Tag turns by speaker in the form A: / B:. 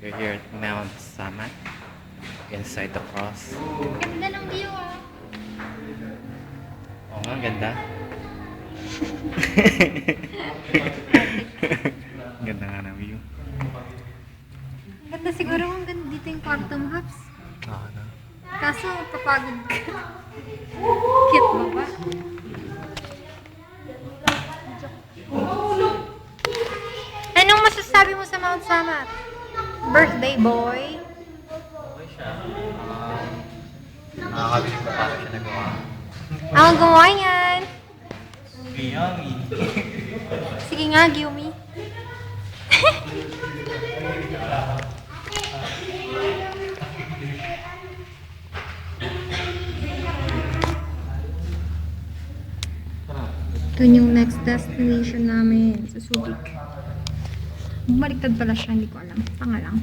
A: We're here at Mount Samat, inside the cross.
B: Ganda ng view ah.
A: Oo nga, ganda. Ganda nga ng view.
B: Ganda siguro kung ganda dito yung kwarto mo, Haps.
A: Oo na.
B: Kaso, papagod ka. Cute mo ba? Anong masasabi mo sa Mount Samat? Birthday boy?
A: Okay siya. Nakakabilib pa paano siya nagawa.
B: Ako gumawa yan.
A: Yummy!
B: Sige nga, Gyumi. Ito yung next destination namin sa Subic. Bumaliktad pala siya, hindi ko alam. Tanga lang.